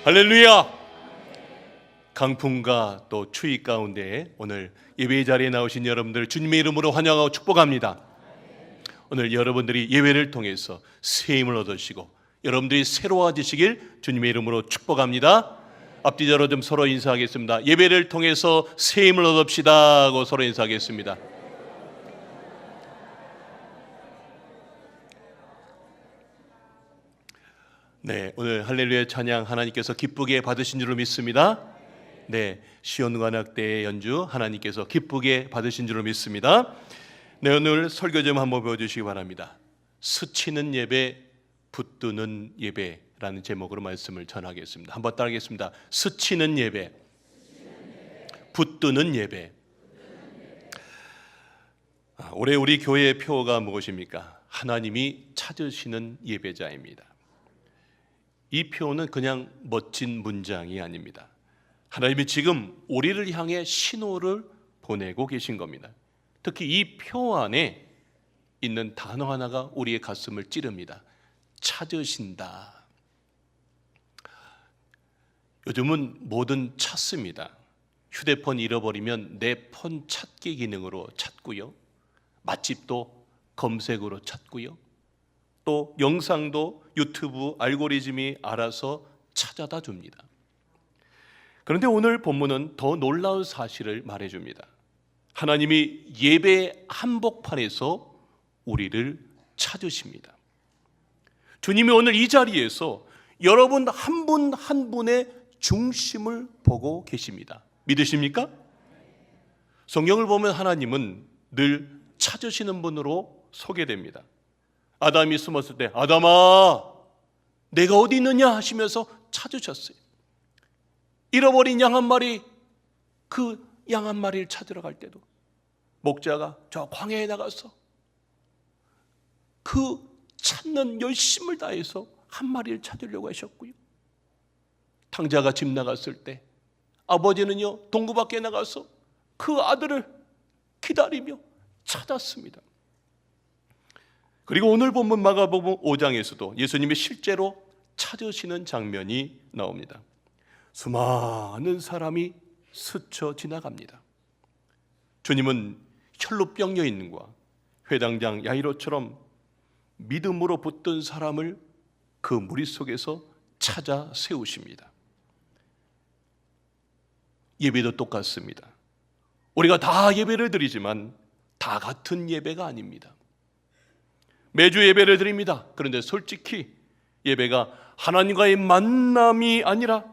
할렐루야! 강풍과 또 추위 가운데 오늘 예배 자리에 나오신 여러분들 주님의 이름으로 환영하고 축복합니다. 오늘 여러분들이 예배를 통해서 새 힘을 얻으시고 여러분들이 새로워지시길 주님의 이름으로 축복합니다. 앞뒤자로 좀 서로 인사하겠습니다. 예배를 통해서 새 힘을 얻읍시다 하고 서로 인사하겠습니다. 네, 오늘 할렐루야 찬양 하나님께서 기쁘게 받으신 줄로 믿습니다. 네, 시온관악대의 연주 하나님께서 기쁘게 받으신 줄로 믿습니다. 네, 오늘 설교 좀 한번 보여주시기 바랍니다. 스치는 예배, 붙드는 예배라는 제목으로 말씀을 전하겠습니다. 한번 따라하겠습니다. 스치는 예배, 붙드는 예배. 올해 우리 교회의 표어가 무엇입니까? 하나님이 찾으시는 예배자입니다. 이 표현은 그냥 멋진 문장이 아닙니다. 하나님이 지금 우리를 향해 신호를 보내고 계신 겁니다. 특히 이 표 안에 있는 단어 하나가 우리의 가슴을 찌릅니다. 찾으신다. 요즘은 뭐든 찾습니다. 휴대폰 잃어버리면 내 폰 찾기 기능으로 찾고요. 맛집도 검색으로 찾고요. 또 영상도 유튜브 알고리즘이 알아서 찾아다 줍니다. 그런데 오늘 본문은 더 놀라운 사실을 말해줍니다. 하나님이 예배 한복판에서 우리를 찾으십니다. 주님이 오늘 이 자리에서 여러분 한 분 한 분의 중심을 보고 계십니다. 믿으십니까? 성경을 보면 하나님은 늘 찾으시는 분으로 소개됩니다. 아담이 숨었을 때 아담아 내가 어디 있느냐 하시면서 찾으셨어요. 잃어버린 양 한 마리, 그 양 한 마리를 찾으러 갈 때도 목자가 저 광야에 나가서 그 찾는 열심을 다해서 한 마리를 찾으려고 하셨고요. 탕자가 집 나갔을 때 아버지는요 동구 밖에 나가서 그 아들을 기다리며 찾았습니다. 그리고 오늘 본문 마가복음 5장에서도 예수님이 실제로 찾으시는 장면이 나옵니다. 수많은 사람이 스쳐 지나갑니다. 주님은 혈루병 여인과 회당장 야이로처럼 믿음으로 붙든 사람을 그 무리 속에서 찾아 세우십니다. 예배도 똑같습니다. 우리가 다 예배를 드리지만 다 같은 예배가 아닙니다. 매주 예배를 드립니다. 그런데 솔직히 예배가 하나님과의 만남이 아니라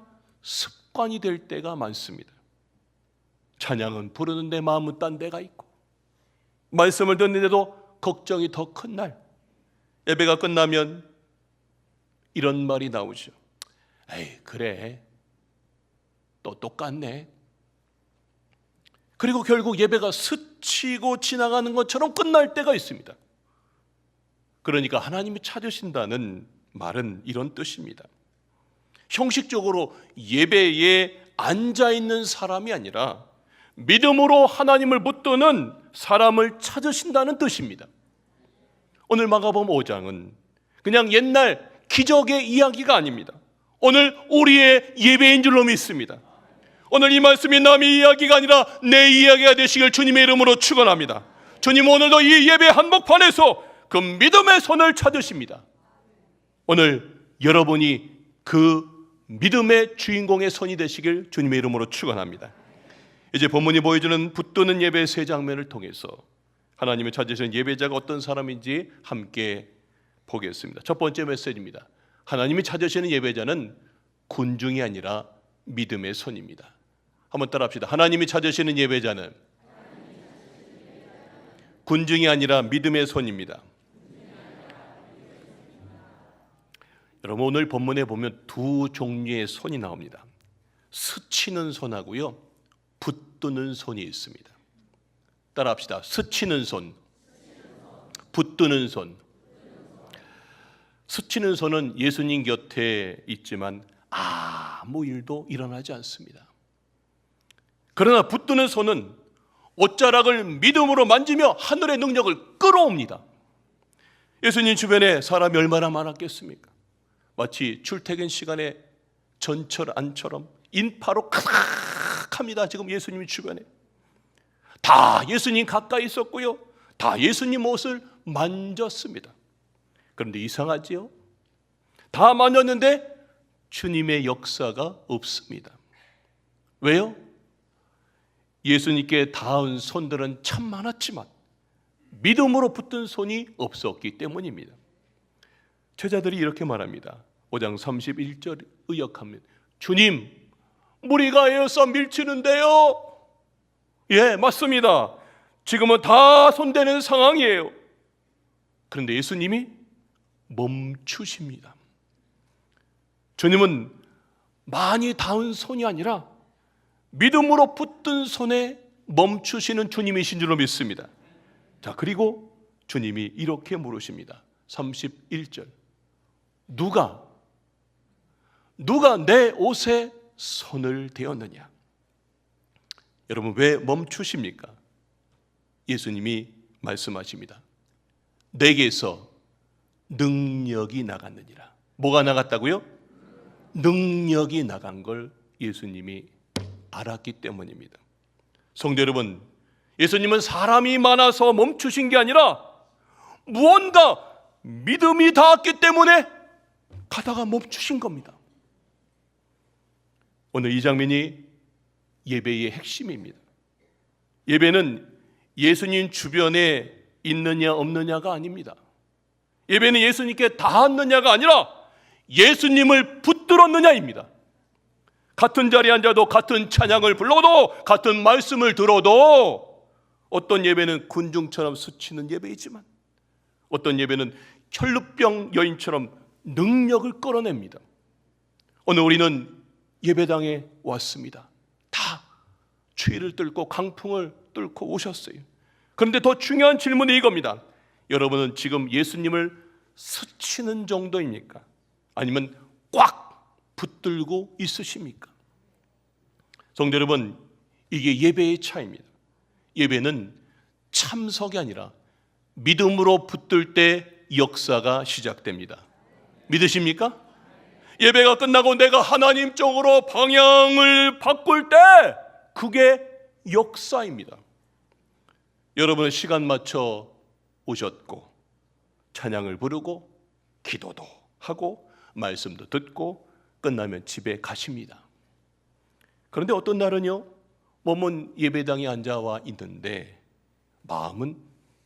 습관이 될 때가 많습니다. 찬양은 부르는데 마음은 딴 데가 있고 말씀을 듣는데도 걱정이 더 큰 날, 예배가 끝나면 이런 말이 나오죠. 에이 그래 또 똑같네. 그리고 결국 예배가 스치고 지나가는 것처럼 끝날 때가 있습니다. 그러니까 하나님이 찾으신다는 말은 이런 뜻입니다. 형식적으로 예배에 앉아있는 사람이 아니라 믿음으로 하나님을 붙드는 사람을 찾으신다는 뜻입니다. 오늘 마가복음 5장은 그냥 옛날 기적의 이야기가 아닙니다. 오늘 우리의 예배인 줄로 믿습니다. 오늘 이 말씀이 남의 이야기가 아니라 내 이야기가 되시길 주님의 이름으로 축원합니다. 주님 오늘도 이 예배 한복판에서 그 믿음의 손을 찾으십니다. 오늘 여러분이 그 믿음의 주인공의 손이 되시길 주님의 이름으로 축원합니다. 이제 본문이 보여주는 붙드는 예배의 세 장면을 통해서 하나님이 찾으시는 예배자가 어떤 사람인지 함께 보겠습니다. 첫 번째 메시지입니다. 하나님이 찾으시는 예배자는 군중이 아니라 믿음의 손입니다. 한번 따라합시다. 하나님이 찾으시는 예배자는 군중이 아니라 믿음의 손입니다. 여러분 오늘 본문에 보면 두 종류의 손이 나옵니다. 스치는 손하고요 붙드는 손이 있습니다. 따라합시다. 스치는 손, 붙드는 손. 스치는 손은 예수님 곁에 있지만 아무 일도 일어나지 않습니다. 그러나 붙드는 손은 옷자락을 믿음으로 만지며 하늘의 능력을 끌어옵니다. 예수님 주변에 사람이 얼마나 많았겠습니까? 마치 출퇴근 시간에 전철 안처럼 인파로 가득합니다. 지금 예수님 주변에 다 예수님 가까이 있었고요, 다 예수님 옷을 만졌습니다. 그런데 이상하지요? 다 만졌는데 주님의 역사가 없습니다. 왜요? 예수님께 닿은 손들은 참 많았지만 믿음으로 붙든 손이 없었기 때문입니다. 제자들이 이렇게 말합니다. 5장 31절 의역합니다. 주님, 무리가 에어싸 밀치는데요. 예, 맞습니다. 지금은 다 손대는 상황이에요. 그런데 예수님이 멈추십니다. 주님은 많이 닿은 손이 아니라 믿음으로 붙든 손에 멈추시는 주님이신 줄로 믿습니다. 자, 그리고 주님이 이렇게 물으십니다. 31절. 누가 내 옷에 손을 대었느냐? 여러분, 왜 멈추십니까? 예수님이 말씀하십니다. 내게서 능력이 나갔느니라. 뭐가 나갔다고요? 능력이 나간 걸 예수님이 알았기 때문입니다. 성도 여러분, 예수님은 사람이 많아서 멈추신 게 아니라 무언가 믿음이 닿았기 때문에 가다가 멈추신 겁니다. 오늘 이 장면이 예배의 핵심입니다. 예배는 예수님 주변에 있느냐 없느냐가 아닙니다. 예배는 예수님께 닿았느냐가 아니라 예수님을 붙들었느냐입니다. 같은 자리에 앉아도, 같은 찬양을 불러도, 같은 말씀을 들어도 어떤 예배는 군중처럼 스치는 예배이지만 어떤 예배는 혈루병 여인처럼 능력을 끌어냅니다. 오늘 우리는 예배당에 왔습니다. 다 추위를 뚫고 강풍을 뚫고 오셨어요. 그런데 더 중요한 질문이 이겁니다. 여러분은 지금 예수님을 스치는 정도입니까? 아니면 꽉 붙들고 있으십니까? 성도 여러분, 이게 예배의 차이입니다. 예배는 참석이 아니라 믿음으로 붙들 때 역사가 시작됩니다. 믿으십니까? 예배가 끝나고 내가 하나님 쪽으로 방향을 바꿀 때 그게 역사입니다. 여러분은 시간 맞춰 오셨고 찬양을 부르고 기도도 하고 말씀도 듣고 끝나면 집에 가십니다. 그런데 어떤 날은요, 몸은 예배당에 앉아와 있는데 마음은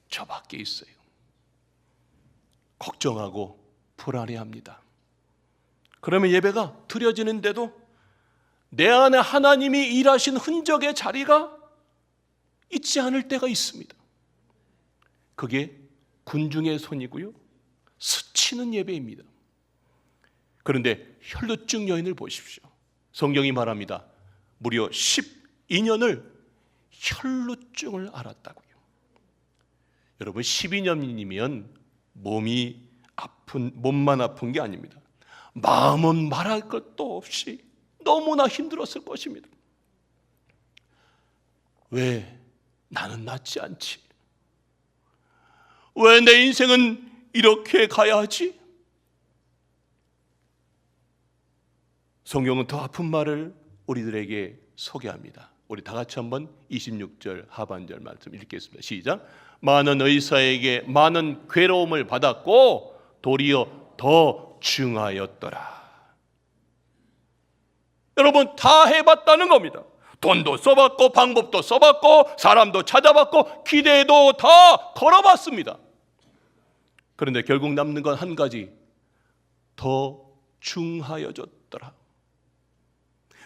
저 밖에 있어요. 걱정하고 불안해합니다. 그러면 예배가 드려지는데도 내 안에 하나님이 일하신 흔적의 자리가 있지 않을 때가 있습니다. 그게 군중의 손이고요, 스치는 예배입니다. 그런데 혈루증 여인을 보십시오. 성경이 말합니다. 무려 12년을 혈루증을 앓았다고요. 여러분, 12년이면 몸만 아픈 게 아닙니다. 마음은 말할 것도 없이 너무나 힘들었을 것입니다. 왜 나는 낫지 않지? 왜 내 인생은 이렇게 가야 하지? 성경은 더 아픈 말을 우리들에게 소개합니다. 우리 다 같이 한번 26절 하반절 말씀 읽겠습니다. 시작. 많은 의사에게 많은 괴로움을 받았고 도리어 더 중하였더라. 여러분, 다 해봤다는 겁니다. 돈도 써봤고 방법도 써봤고 사람도 찾아봤고 기대도 다 걸어봤습니다. 그런데 결국 남는 건 한 가지, 더 중하여졌더라.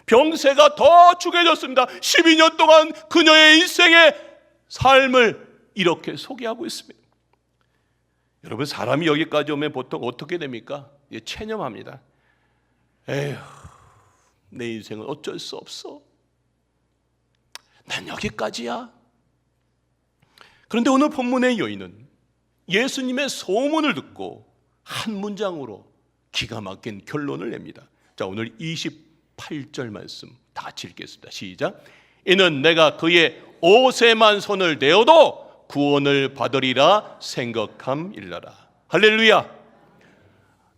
병세가 더 중해졌습니다. 12년 동안 그녀의 인생의 삶을 이렇게 소개하고 있습니다. 여러분, 사람이 여기까지 오면 보통 어떻게 됩니까? 체념합니다. 에휴, 내 인생은 어쩔 수 없어. 난 여기까지야. 그런데 오늘 본문의 여인은 예수님의 소문을 듣고 한 문장으로 기가 막힌 결론을 냅니다. 자, 오늘 28절 말씀 다 같이 읽겠습니다. 시작. 이는 내가 그의 옷에만 손을 대어도 구원을 받으리라 생각함일라라. 할렐루야.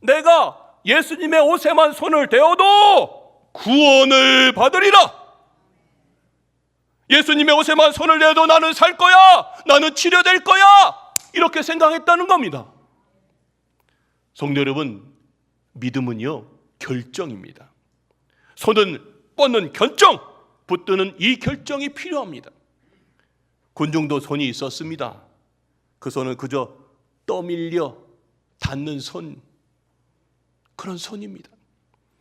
내가 예수님의 옷에만 손을 대어도 구원을 받으리라. 예수님의 옷에만 손을 내도 나는 살 거야, 나는 치료될 거야, 이렇게 생각했다는 겁니다. 성도 여러분, 믿음은요 결정입니다. 손은 뻗는 결정, 붙드는 이 결정이 필요합니다. 군중도 손이 있었습니다. 그 손은 그저 떠밀려 닿는 손, 그런 손입니다.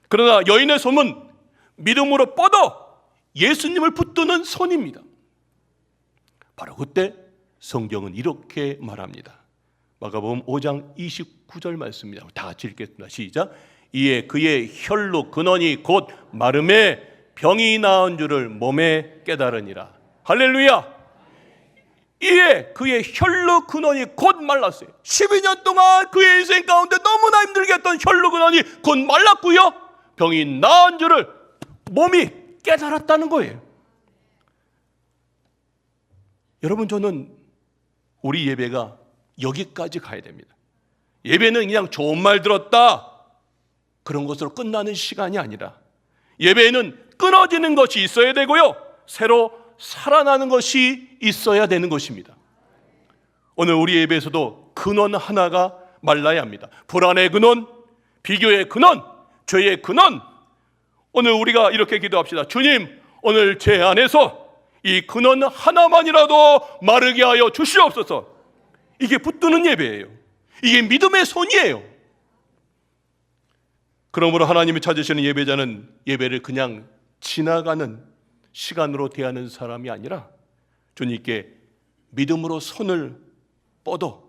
그러나 여인의 손은 믿음으로 뻗어 예수님을 붙드는 손입니다. 바로 그때 성경은 이렇게 말합니다. 마가복음 5장 29절 말씀입니다. 다 같이 읽겠습니다. 시작. 이에 그의 혈로 근원이 곧 마름에 병이 나은 줄을 몸에 깨달으니라. 할렐루야. 이에 그의 혈로 근원이 곧 말랐어요. 12년 동안 그의 인생 가운데 너무나 힘들게 했던 혈로 근원이 곧 말랐고요, 병이 나은 줄을 몸이 깨달았다는 거예요. 여러분, 저는 우리 예배가 여기까지 가야 됩니다. 예배는 그냥 좋은 말 들었다, 그런 것으로 끝나는 시간이 아니라 예배에는 끊어지는 것이 있어야 되고요, 새로 살아나는 것이 있어야 되는 것입니다. 오늘 우리 예배에서도 근원 하나가 말라야 합니다. 불안의 근원, 비교의 근원, 죄의 근원. 오늘 우리가 이렇게 기도합시다. 주님, 오늘 제 안에서 이 근원 하나만이라도 마르게 하여 주시옵소서. 이게 붙드는 예배예요. 이게 믿음의 손이에요. 그러므로 하나님이 찾으시는 예배자는 예배를 그냥 지나가는 시간으로 대하는 사람이 아니라 주님께 믿음으로 손을 뻗어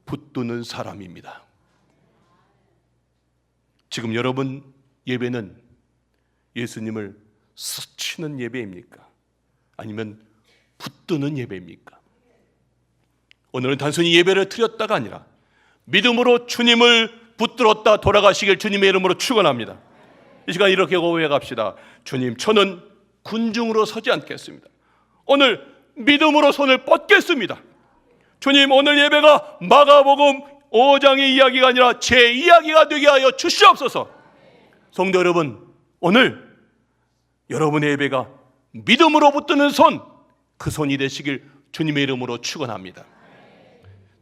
붙드는 사람입니다. 지금 여러분 예배는 예수님을 스치는 예배입니까? 아니면 붙드는 예배입니까? 오늘은 단순히 예배를 드렸다가 아니라 믿음으로 주님을 붙들었다 돌아가시길 주님의 이름으로 축원합니다. 이 시간 이렇게 고백합시다. 주님, 저는 군중으로 서지 않겠습니다. 오늘 믿음으로 손을 뻗겠습니다. 주님, 오늘 예배가 마가복음 5장의 이야기가 아니라 제 이야기가 되게 하여 주시옵소서. 성도 여러분, 오늘 여러분의 예배가 믿음으로 붙드는 손, 그 손이 되시길 주님의 이름으로 축원합니다.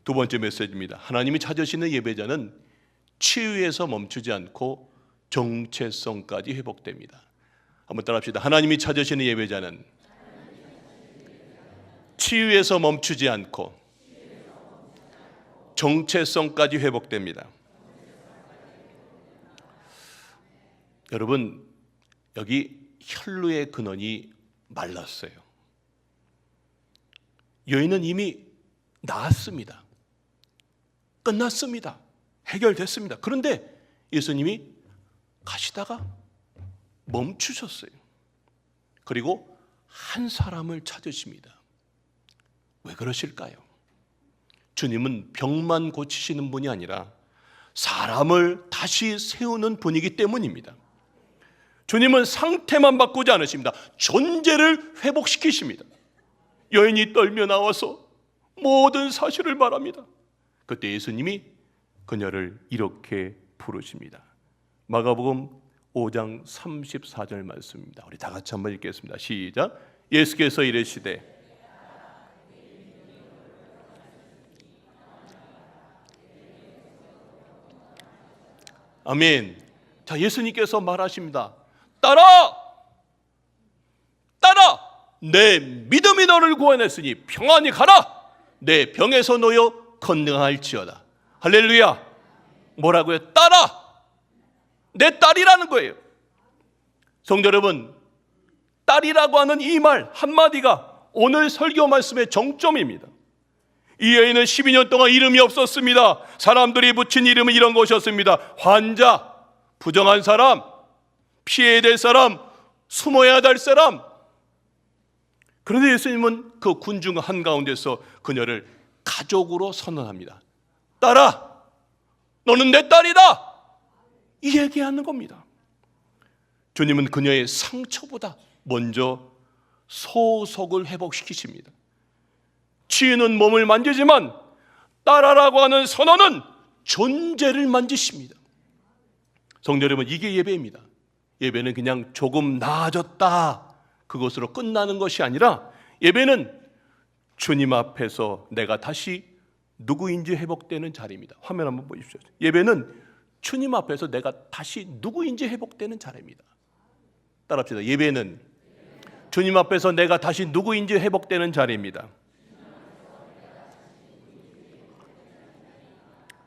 두 번째 메시지입니다. 하나님이 찾으시는 예배자는 치유에서 멈추지 않고 정체성까지 회복됩니다. 한번 따라합시다. 하나님이 찾으시는 예배자는 치유에서 멈추지 않고 정체성까지 회복됩니다. 여러분, 여기 혈루의 근원이 말랐어요. 여인은 이미 나았습니다. 끝났습니다. 해결됐습니다. 그런데 예수님이 가시다가 멈추셨어요. 그리고 한 사람을 찾으십니다. 왜 그러실까요? 주님은 병만 고치시는 분이 아니라 사람을 다시 세우는 분이기 때문입니다. 주님은 상태만 바꾸지 않으십니다. 존재를 회복시키십니다. 여인이 떨며 나와서 모든 사실을 말합니다. 그때 예수님이 그녀를 이렇게 부르십니다. 마가복음 5장 34절 말씀입니다. 우리 다 같이 한번 읽겠습니다. 시작. 예수께서 이르시되 아멘. 자, 예수님께서 말하십니다. 따라! 내 믿음이 너를 구원했으니 평안히 가라! 내 병에서 놓여 건강할지어다. 할렐루야. 뭐라고요? 따라! 내 딸이라는 거예요. 성도 여러분, 딸이라고 하는 이 말 한마디가 오늘 설교 말씀의 정점입니다. 이 여인은 12년 동안 이름이 없었습니다. 사람들이 붙인 이름은 이런 것이었습니다. 환자, 부정한 사람, 피해야 될 사람, 숨어야 될 사람. 그런데 예수님은 그 군중 한가운데서 그녀를 가족으로 선언합니다. 딸아, 너는 내 딸이다. 이 얘기하는 겁니다. 주님은 그녀의 상처보다 먼저 소속을 회복시키십니다. 치유는 몸을 만지지만 딸아라고 하는 선언은 존재를 만지십니다. 성도 여러분, 이게 예배입니다. 예배는 그냥 조금 나아졌다 그것으로 끝나는 것이 아니라 예배는 주님 앞에서 내가 다시 누구인지 회복되는 자리입니다. 화면 한번 보십시오. 예배는 주님 앞에서 내가 다시 누구인지 회복되는 자리입니다. 따라합시다. 예배는 주님 앞에서 내가 다시 누구인지 회복되는 자리입니다.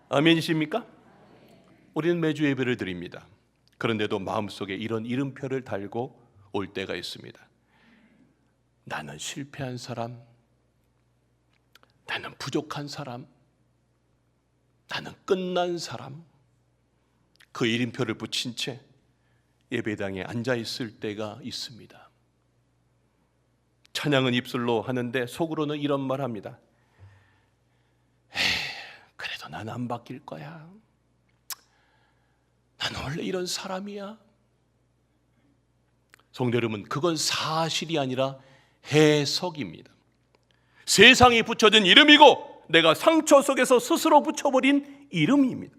아멘이십니까? 우리는 매주 예배를 드립니다. 그런데도 마음속에 이런 이름표를 달고 올 때가 있습니다. 나는 실패한 사람, 나는 부족한 사람, 나는 끝난 사람, 그 이름표를 붙인 채 예배당에 앉아 있을 때가 있습니다. 찬양은 입술로 하는데 속으로는 이런 말 합니다. 그래도 난 안 바뀔 거야. 나는 원래 이런 사람이야. 성도 여러분, 그건 사실이 아니라 해석입니다. 세상이 붙여진 이름이고 내가 상처 속에서 스스로 붙여버린 이름입니다.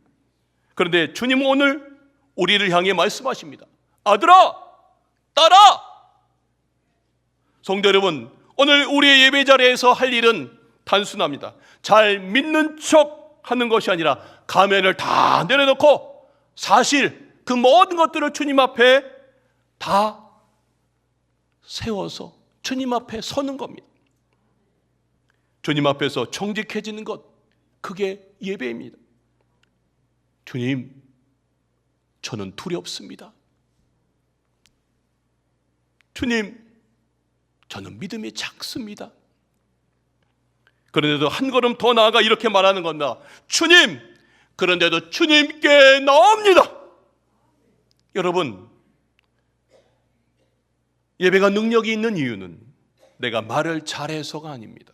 그런데 주님은 오늘 우리를 향해 말씀하십니다. 아들아, 딸아. 성도 여러분, 오늘 우리의 예배 자리에서 할 일은 단순합니다. 잘 믿는 척 하는 것이 아니라 가면을 다 내려놓고 사실 그 모든 것들을 주님 앞에 다 세워서 주님 앞에 서는 겁니다. 주님 앞에서 정직해지는 것, 그게 예배입니다. 주님, 저는 두렵습니다. 주님, 저는 믿음이 작습니다. 그런데도 한 걸음 더 나아가 이렇게 말하는 겁니다. 주님, 그런데도 주님께 나옵니다. 여러분, 예배가 능력이 있는 이유는 내가 말을 잘해서가 아닙니다.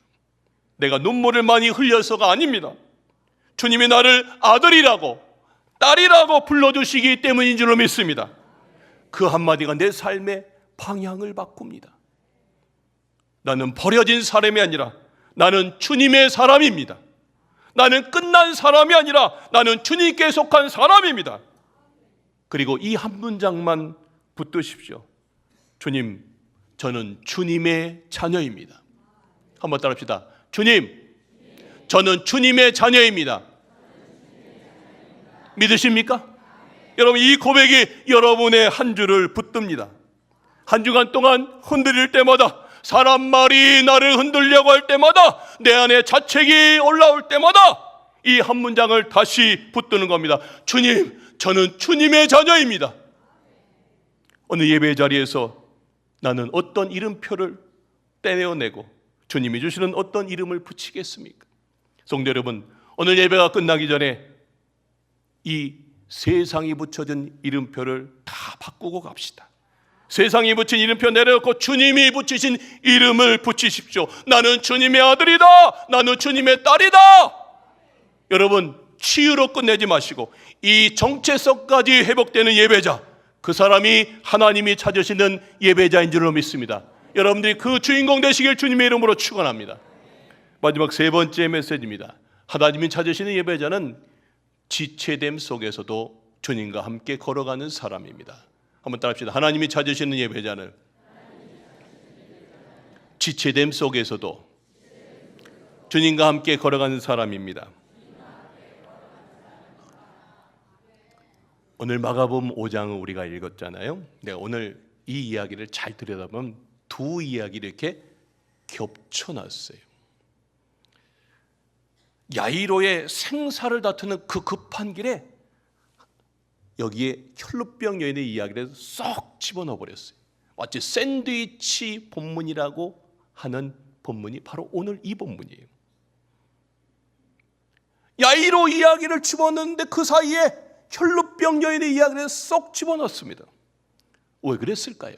내가 눈물을 많이 흘려서가 아닙니다. 주님이 나를 아들이라고 딸이라고 불러주시기 때문인 줄로 믿습니다. 그 한마디가 내 삶의 방향을 바꿉니다. 나는 버려진 사람이 아니라 나는 주님의 사람입니다. 나는 끝난 사람이 아니라 나는 주님께 속한 사람입니다. 그리고 이 한 문장만 붙드십시오. 주님, 저는 주님의 자녀입니다. 한번 따라합시다. 주님, 저는 주님의 자녀입니다. 믿으십니까? 여러분, 이 고백이 여러분의 한 줄을 붙듭니다. 한 주간 동안 흔들릴 때마다, 사람 말이 나를 흔들려고 할 때마다, 내 안에 자책이 올라올 때마다 이 한 문장을 다시 붙드는 겁니다. 주님, 저는 주님의 자녀입니다. 오늘 예배 자리에서 나는 어떤 이름표를 떼내어내고 주님이 주시는 어떤 이름을 붙이겠습니까? 성도 여러분, 오늘 예배가 끝나기 전에 이 세상이 붙여진 이름표를 다 바꾸고 갑시다. 세상이 붙인 이름표 내려놓고 주님이 붙이신 이름을 붙이십시오. 나는 주님의 아들이다. 나는 주님의 딸이다. 여러분, 치유로 끝내지 마시고 이 정체성까지 회복되는 예배자, 그 사람이 하나님이 찾으시는 예배자인 줄로 믿습니다. 여러분들이 그 주인공 되시길 주님의 이름으로 축원합니다. 마지막 세 번째 메시지입니다. 하나님이 찾으시는 예배자는 지체됨 속에서도 주님과 함께 걸어가는 사람입니다. 한번 따라합시다. 하나님이 찾으시는 예배자는 지체됨 속에서도 주님과 함께 걸어가는 사람입니다. 오늘 마가복음 5장을 우리가 읽었잖아요. 내가 오늘 이 이야기를 잘 들여다보면 두 이야기를 이렇게 겹쳐놨어요. 야이로의 생사를 다투는 그 급한 길에 여기에 혈루병 여인의 이야기를 쏙 집어넣어 버렸어요. 마치 샌드위치 본문이라고 하는 본문이 바로 오늘 이 본문이에요. 야이로 이야기를 집어넣는데 그 사이에 혈루병 여인의 이야기를 쏙 집어넣습니다. 왜 그랬을까요?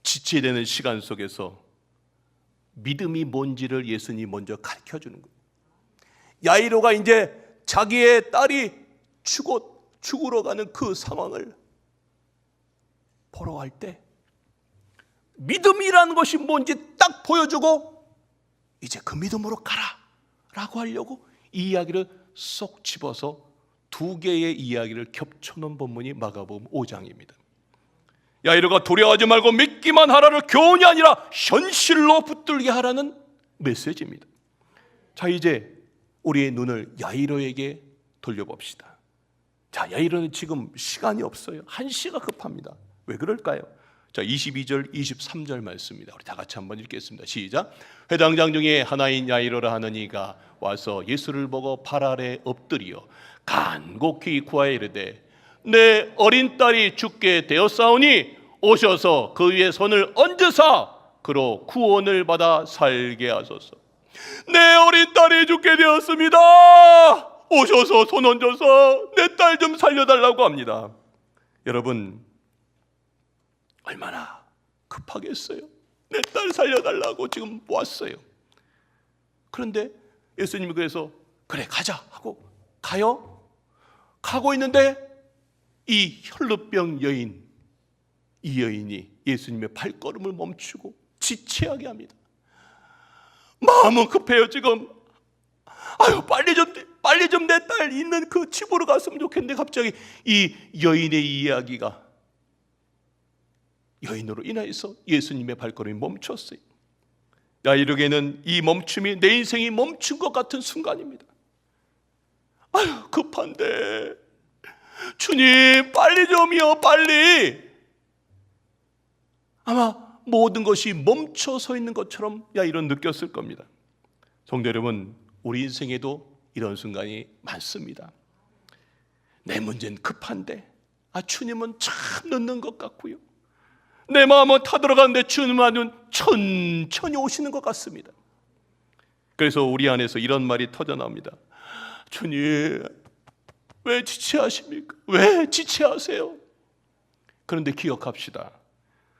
지체되는 시간 속에서 믿음이 뭔지를 예수님이 먼저 가르쳐주는 거예요. 야이로가 이제 자기의 딸이 죽으러 가는 그 상황을 보러 갈 때 믿음이라는 것이 뭔지 딱 보여주고 이제 그 믿음으로 가라 라고 하려고 이 이야기를 쏙 집어서 두 개의 이야기를 겹쳐놓은 본문이 마가복음 5장입니다. 야이로가 두려워하지 말고 믿기만 하라를 교훈이 아니라 현실로 붙들게 하라는 메시지입니다. 자, 이제 우리의 눈을 야이로에게 돌려봅시다. 자, 야이로는 지금 시간이 없어요. 한시가 급합니다. 왜 그럴까요? 자, 22절 23절 말씀입니다. 우리 다 같이 한번 읽겠습니다. 시작. 회당장 중에 하나인 야이로라 하는 이가 와서 예수를 보고 발 아래 엎드리어 간곡히 구하여 이르되 내 어린 딸이 죽게 되었사오니 오셔서 그 위에 손을 얹으사 그로 구원을 받아 살게 하소서. 내 어린 딸이 죽게 되었습니다. 오셔서 손 얹어서 내 딸 좀 살려달라고 합니다. 여러분, 얼마나 급하겠어요? 내 딸 살려달라고 지금 왔어요. 그런데 예수님이 그래서 그래 가자 하고 가요. 가고 있는데 이 혈루병 여인, 이 여인이 예수님의 발걸음을 멈추고 지체하게 합니다. 마음은 급해요 지금. 아유 빨리 좀 내 딸 있는 그 집으로 갔으면 좋겠는데 갑자기 이 여인의 이야기가 여인으로 인하여서 예수님의 발걸음이 멈췄어요. 야이로에게는 이 멈춤이 내 인생이 멈춘 것 같은 순간입니다. 아유 급한데 주님 빨리 좀요 빨리. 아마 모든 것이 멈춰 서 있는 것처럼 야이로는 느꼈을 겁니다. 성도 여러분, 우리 인생에도 이런 순간이 많습니다. 내 문제는 급한데 주님은 참 늦는 것 같고요. 내 마음은 타들어가는데 주님은 천천히 오시는 것 같습니다. 그래서 우리 안에서 이런 말이 터져나옵니다. 주님 왜 지체하십니까? 왜 지체하세요? 그런데 기억합시다.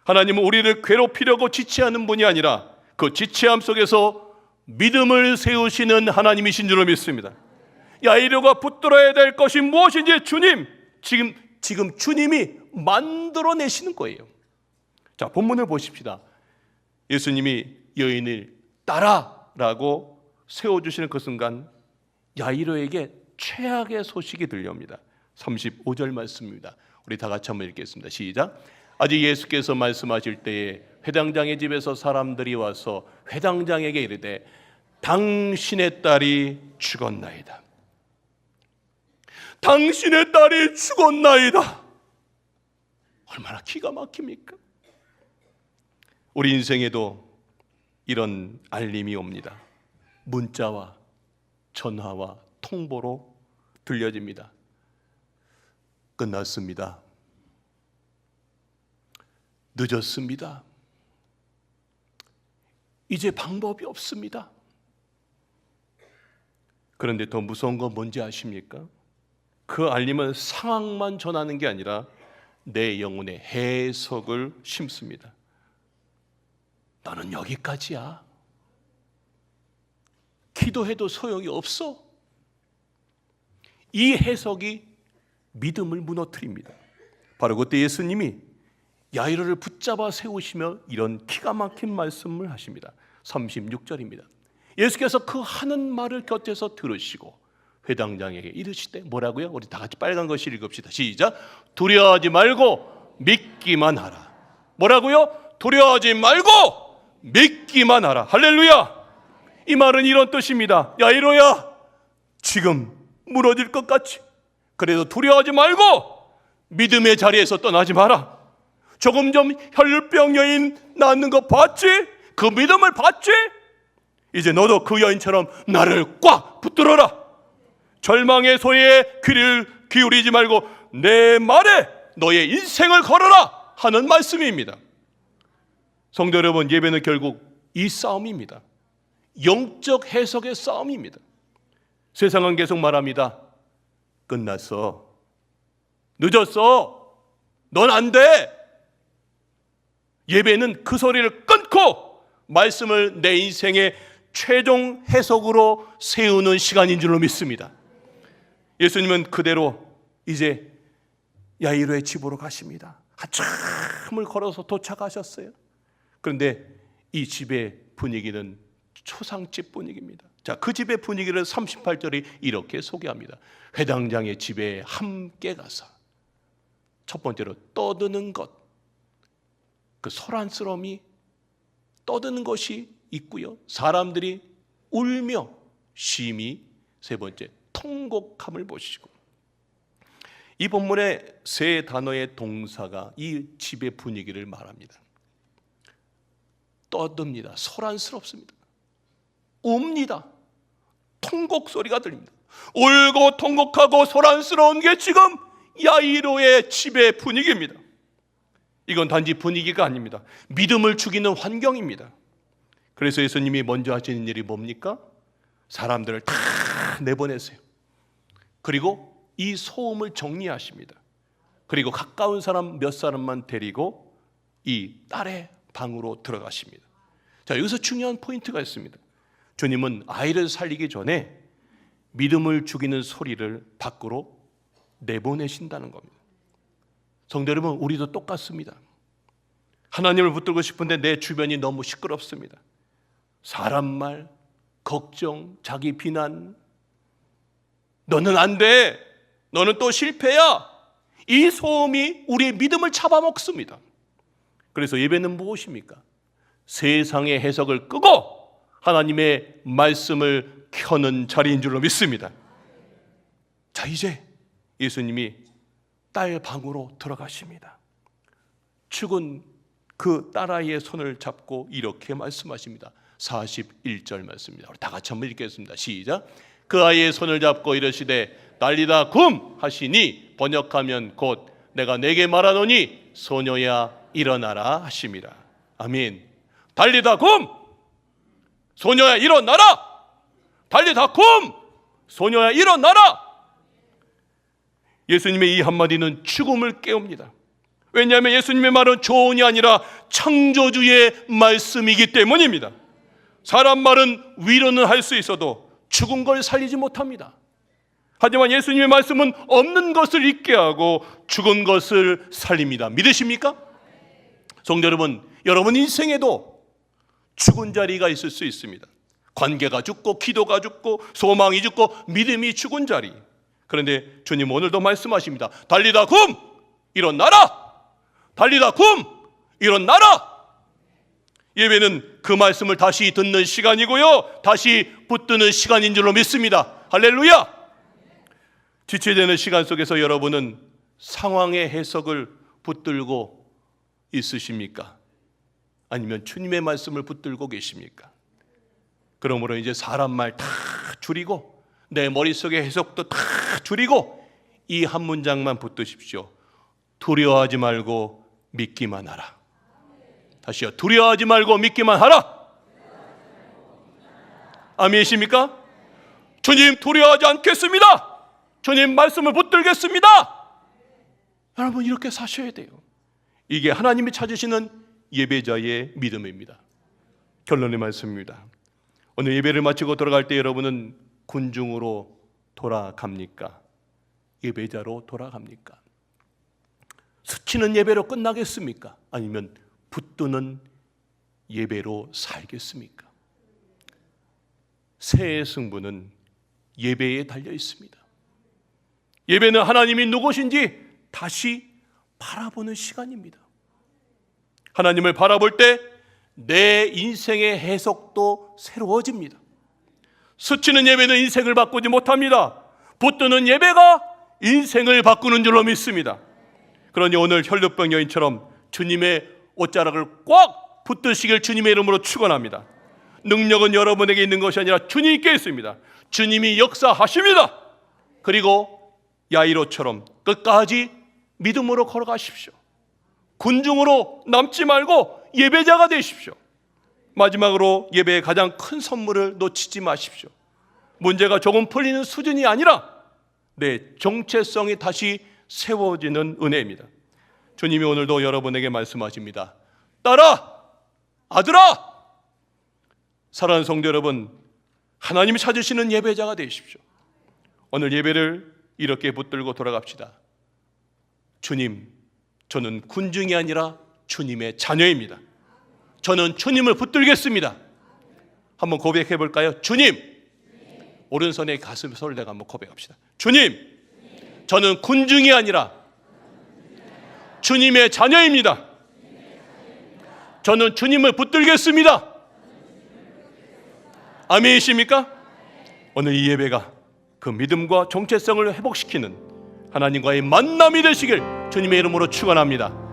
하나님은 우리를 괴롭히려고 지체하는 분이 아니라 그 지체함 속에서 믿음을 세우시는 하나님이신 줄로 믿습니다. 야이로가 붙들어야 될 것이 무엇인지 지금 주님이 만들어내시는 거예요. 자, 본문을 보십시다. 예수님이 여인을 따라라고 세워주시는 그 순간 야이로에게 최악의 소식이 들려옵니다. 35절 말씀입니다. 우리 다 같이 한번 읽겠습니다. 시작. 아직 예수께서 말씀하실 때에 회당장의 집에서 사람들이 와서 회당장에게 이르되 당신의 딸이 죽었나이다. 당신의 딸이 죽었나이다. 얼마나 기가 막힙니까? 우리 인생에도 이런 알림이 옵니다. 문자와 전화와 통보로 들려집니다. 끝났습니다. 늦었습니다. 이제 방법이 없습니다. 그런데 더 무서운 건 뭔지 아십니까? 그 알림은 상황만 전하는 게 아니라 내 영혼의 해석을 심습니다. 너는 여기까지야. 기도해도 소용이 없어. 이 해석이 믿음을 무너뜨립니다. 바로 그때 예수님이 야이로를 붙잡아 세우시며 이런 기가 막힌 말씀을 하십니다. 36절입니다. 예수께서 그 하는 말을 곁에서 들으시고 회당장에게 이르시되 뭐라고요? 우리 다 같이 빨간 글씨 읽읍시다. 시작. 두려워하지 말고 믿기만 하라. 뭐라고요? 두려워하지 말고 믿기만 하라. 할렐루야. 이 말은 이런 뜻입니다. 야이로야, 지금 무너질 것 같지? 그래도 두려워하지 말고 믿음의 자리에서 떠나지 마라. 조금 전 혈병 여인 낳는 거 봤지? 그 믿음을 봤지? 이제 너도 그 여인처럼 나를 꽉 붙들어라. 절망의 소리에 귀를 기울이지 말고 내 말에 너의 인생을 걸어라 하는 말씀입니다. 성도 여러분, 예배는 결국 이 싸움입니다. 영적 해석의 싸움입니다. 세상은 계속 말합니다. 끝났어. 늦었어. 넌 안 돼. 예배는 그 소리를 끊고 말씀을 내 인생의 최종 해석으로 세우는 시간인 줄로 믿습니다. 예수님은 그대로 이제 야이로의 집으로 가십니다. 한참을 걸어서 도착하셨어요. 그런데 이 집의 분위기는 초상집 분위기입니다. 자, 그 집의 분위기를 38절이 이렇게 소개합니다. 회당장의 집에 함께 가서 첫 번째로 떠드는 것, 그 소란스러움이 떠드는 것이 있고요. 사람들이 울며 심히 세 번째 통곡함을 보시고, 이 본문의 세 단어의 동사가 이 집의 분위기를 말합니다. 떠듭니다. 소란스럽습니다. 웁니다. 통곡 소리가 들립니다. 울고 통곡하고 소란스러운 게 지금 야이로의 집의 분위기입니다. 이건 단지 분위기가 아닙니다. 믿음을 죽이는 환경입니다. 그래서 예수님이 먼저 하시는 일이 뭡니까? 사람들을 다 내보내세요. 그리고 이 소음을 정리하십니다. 그리고 가까운 사람 몇 사람만 데리고 이 딸의 방으로 들어가십니다. 자, 여기서 중요한 포인트가 있습니다. 주님은 아이를 살리기 전에 믿음을 죽이는 소리를 밖으로 내보내신다는 겁니다. 성도 여러분, 우리도 똑같습니다. 하나님을 붙들고 싶은데 내 주변이 너무 시끄럽습니다. 사람 말, 걱정, 자기 비난, 너는 안 돼, 너는 또 실패야, 이 소음이 우리의 믿음을 잡아먹습니다. 그래서 예배는 무엇입니까? 세상의 해석을 끄고 하나님의 말씀을 켜는 자리인 줄로 믿습니다. 자, 이제 예수님이 딸 방으로 들어가십니다. 죽은 그 딸아이의 손을 잡고 이렇게 말씀하십니다. 41절 말씀입니다. 우리 다 같이 한번 읽겠습니다. 시작. 그 아이의 손을 잡고 이르시되 달리다 굼 하시니 번역하면 곧 내가 내게 말하노니 소녀야 일어나라 하심이라. 아멘. 달리다 굼, 소녀야 일어나라. 달리다 굼, 소녀야 일어나라. 예수님의 이 한마디는 죽음을 깨웁니다. 왜냐하면 예수님의 말은 조언이 아니라 창조주의 말씀이기 때문입니다. 사람 말은 위로는 할 수 있어도 죽은 걸 살리지 못합니다. 하지만 예수님의 말씀은 없는 것을 있게 하고 죽은 것을 살립니다. 믿으십니까? 성도 여러분, 여러분 인생에도 죽은 자리가 있을 수 있습니다. 관계가 죽고 기도가 죽고 소망이 죽고 믿음이 죽은 자리. 그런데 주님 오늘도 말씀하십니다. 달리다 굼 일어나라. 달리다 굼 일어나라. 예배는 그 말씀을 다시 듣는 시간이고요, 다시 붙드는 시간인 줄로 믿습니다. 할렐루야. 지체되는 시간 속에서 여러분은 상황의 해석을 붙들고 있으십니까? 아니면 주님의 말씀을 붙들고 계십니까? 그러므로 이제 사람 말 다 줄이고 내 머릿속의 해석도 다 줄이고 이 한 문장만 붙드십시오. 두려워하지 말고 믿기만 하라. 다시요. 두려워하지 말고 믿기만 하라. 아멘이십니까? 주님 두려워하지 않겠습니다. 주님 말씀을 붙들겠습니다. 여러분 이렇게 사셔야 돼요. 이게 하나님이 찾으시는 예배자의 믿음입니다. 결론의 말씀입니다. 오늘 예배를 마치고 돌아갈 때 여러분은 군중으로 돌아갑니까? 예배자로 돌아갑니까? 스치는 예배로 끝나겠습니까? 아니면 붙드는 예배로 살겠습니까? 새해 승부는 예배에 달려 있습니다. 예배는 하나님이 누구신지 다시 바라보는 시간입니다. 하나님을 바라볼 때 내 인생의 해석도 새로워집니다. 스치는 예배는 인생을 바꾸지 못합니다. 붙드는 예배가 인생을 바꾸는 줄로 믿습니다. 그러니 오늘 혈루병 여인처럼 주님의 옷자락을 꽉 붙드시길 주님의 이름으로 축원합니다. 능력은 여러분에게 있는 것이 아니라 주님께 있습니다. 주님이 역사하십니다. 그리고 야이로처럼 끝까지 믿음으로 걸어가십시오. 군중으로 남지 말고 예배자가 되십시오. 마지막으로 예배의 가장 큰 선물을 놓치지 마십시오. 문제가 조금 풀리는 수준이 아니라 내 정체성이 다시 세워지는 은혜입니다. 주님이 오늘도 여러분에게 말씀하십니다. 딸아, 아들아, 사랑하는 성도 여러분, 하나님이 찾으시는 예배자가 되십시오. 오늘 예배를 이렇게 붙들고 돌아갑시다. 주님, 저는 군중이 아니라 주님의 자녀입니다. 저는 주님을 붙들겠습니다. 한번 고백해 볼까요? 주님, 오른손에 가슴을 내가 한번 고백합시다. 주님, 저는 군중이 아니라 주님의 자녀입니다. 저는 주님을 붙들겠습니다. 아멘이십니까? 오늘 이 예배가 그 믿음과 정체성을 회복시키는 하나님과의 만남이 되시길 주님의 이름으로 축원합니다.